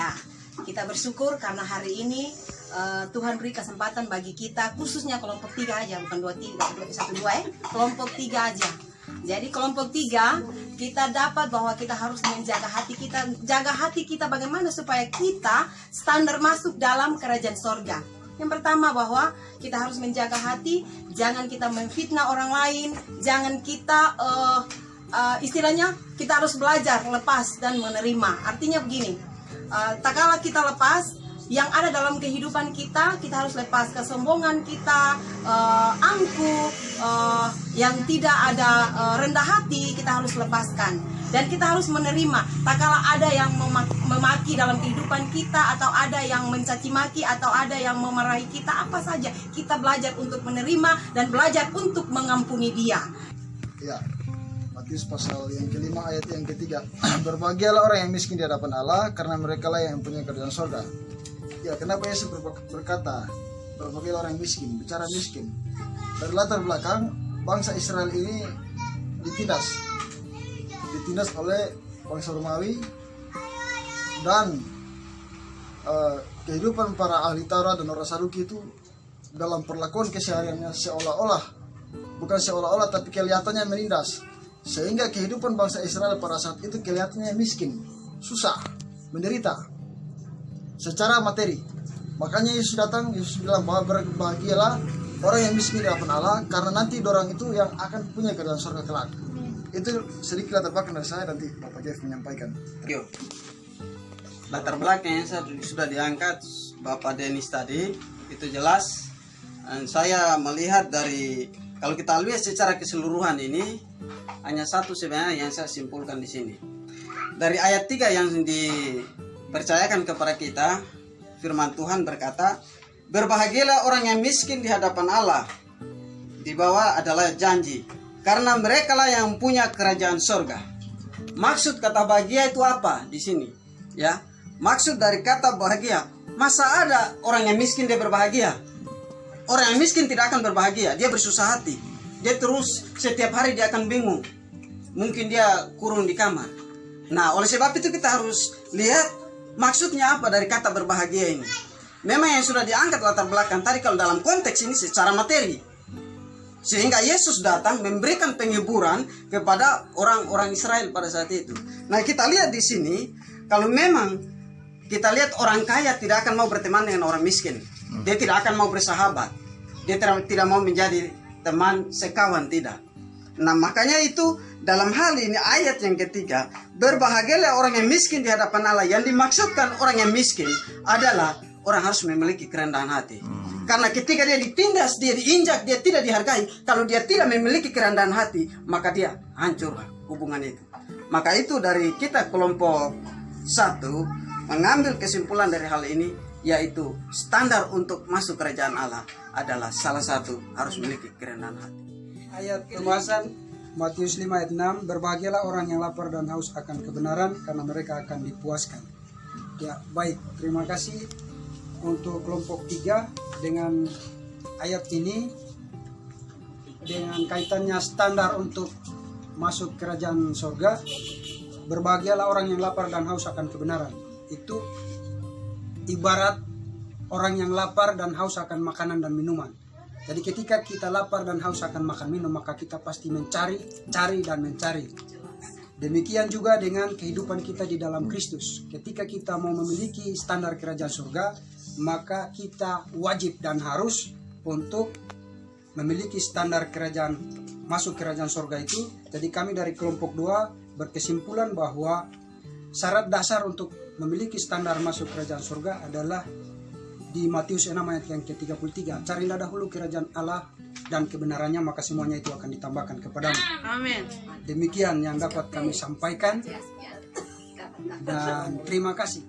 Ya, kita bersyukur karena hari ini Tuhan beri kesempatan bagi kita, khususnya kelompok 3 aja, bukan 1, 2 ya, kelompok 3 aja. Jadi kelompok 3 kita dapat bahwa kita harus menjaga hati kita. Jaga hati kita bagaimana supaya kita standar masuk dalam kerajaan sorga. Yang pertama bahwa kita harus menjaga hati, jangan kita memfitnah orang lain, jangan kita istilahnya kita harus belajar lepas dan menerima. Artinya begini, tak kala kita lepas, yang ada dalam kehidupan kita harus lepas kesombongan kita, angkuh, yang tidak ada rendah hati, kita harus lepaskan. Dan kita harus menerima, tak kala ada yang memaki dalam kehidupan kita, atau ada yang mencaci maki, atau ada yang memarahi kita, apa saja, kita belajar untuk menerima dan belajar untuk mengampuni dia. Ya, Matius pasal yang kelima ayat yang ketiga. Berbahagialah orang yang miskin di hadapan Allah, karena mereka lah yang punya kerajaan surga. Ya, kenapa Yesus berkata berbahagialah orang yang miskin, bicara miskin? Dari latar belakang bangsa Israel ini ditindas oleh bangsa Romawi, dan kehidupan para ahli Taurat dan orang Saduki itu dalam perlakuan kesehariannya seolah-olah tapi kelihatannya menindas, sehingga kehidupan bangsa Israel pada saat itu kelihatannya miskin, susah, menderita secara materi. Makanya Yesus datang, Yesus bilang bahwa berbahagialah orang yang miskin di hadapan Allah, karena nanti orang itu yang akan punya kerajaan surga kelak. Itu sedikit latar belakang dari saya, nanti Bapak Jeff menyampaikan. Yuk. Latar belakang yang sudah diangkat Bapak Denis tadi itu jelas. Dan saya melihat dari, kalau kita lihat secara keseluruhan ini, hanya satu sebenarnya yang saya simpulkan di sini. Dari ayat 3 yang dipercayakan kepada kita, firman Tuhan berkata, berbahagialah orang yang miskin di hadapan Allah. Di bawah adalah janji, karena mereka lah yang punya kerajaan sorga. Maksud kata bahagia itu apa di sini? Ya, maksud dari kata bahagia, masa ada orang yang miskin dia berbahagia? Orang yang miskin tidak akan berbahagia, dia bersusah hati. Dia terus setiap hari dia akan bingung. Mungkin dia kurung di kamar. Nah, oleh sebab itu kita harus lihat maksudnya apa dari kata berbahagia ini. Memang yang sudah diangkat latar belakang tadi kalau dalam konteks ini secara materi. Sehingga Yesus datang memberikan penghiburan kepada orang-orang Israel pada saat itu. Nah, kita lihat di sini, kalau memang kita lihat orang kaya tidak akan mau berteman dengan orang miskin. Dia tidak akan mau bersahabat. Dia tidak mau menjadi teman sekawan, tidak. Nah, makanya itu dalam hal ini ayat yang ketiga, berbahagialah orang yang miskin di hadapan Allah. Yang dimaksudkan orang yang miskin adalah orang harus memiliki kerendahan hati. Karena ketika dia ditindas, dia diinjak, dia tidak dihargai. Kalau dia tidak memiliki kerendahan hati, maka dia hancur hubungan itu. Maka itu dari kita kelompok 1 mengambil kesimpulan dari hal ini, yaitu standar untuk masuk kerajaan Allah adalah salah satu harus memiliki kerendahan hati. Ayat pembahasan Matius 5 ayat 6, berbahagialah orang yang lapar dan haus akan kebenaran, karena mereka akan dipuaskan. Ya, baik, terima kasih untuk kelompok 3 dengan ayat ini, dengan kaitannya standar untuk masuk kerajaan surga. Berbahagialah orang yang lapar dan haus akan kebenaran. Itu ibarat orang yang lapar dan haus akan makanan dan minuman. Jadi ketika kita lapar dan haus akan makan minum, maka kita pasti mencari dan mencari. Demikian juga dengan kehidupan kita di dalam Kristus. Ketika kita mau memiliki standar kerajaan surga, maka kita wajib dan harus untuk memiliki standar kerajaan, masuk kerajaan surga itu. Jadi kami dari kelompok 2 berkesimpulan bahwa syarat dasar untuk memiliki standar masuk kerajaan surga adalah di Matius 6 ayat yang ke-33. Carilah dahulu kerajaan Allah dan kebenarannya, maka semuanya itu akan ditambahkan kepadamu. Amin. Demikian yang dapat kami sampaikan. Dan terima kasih.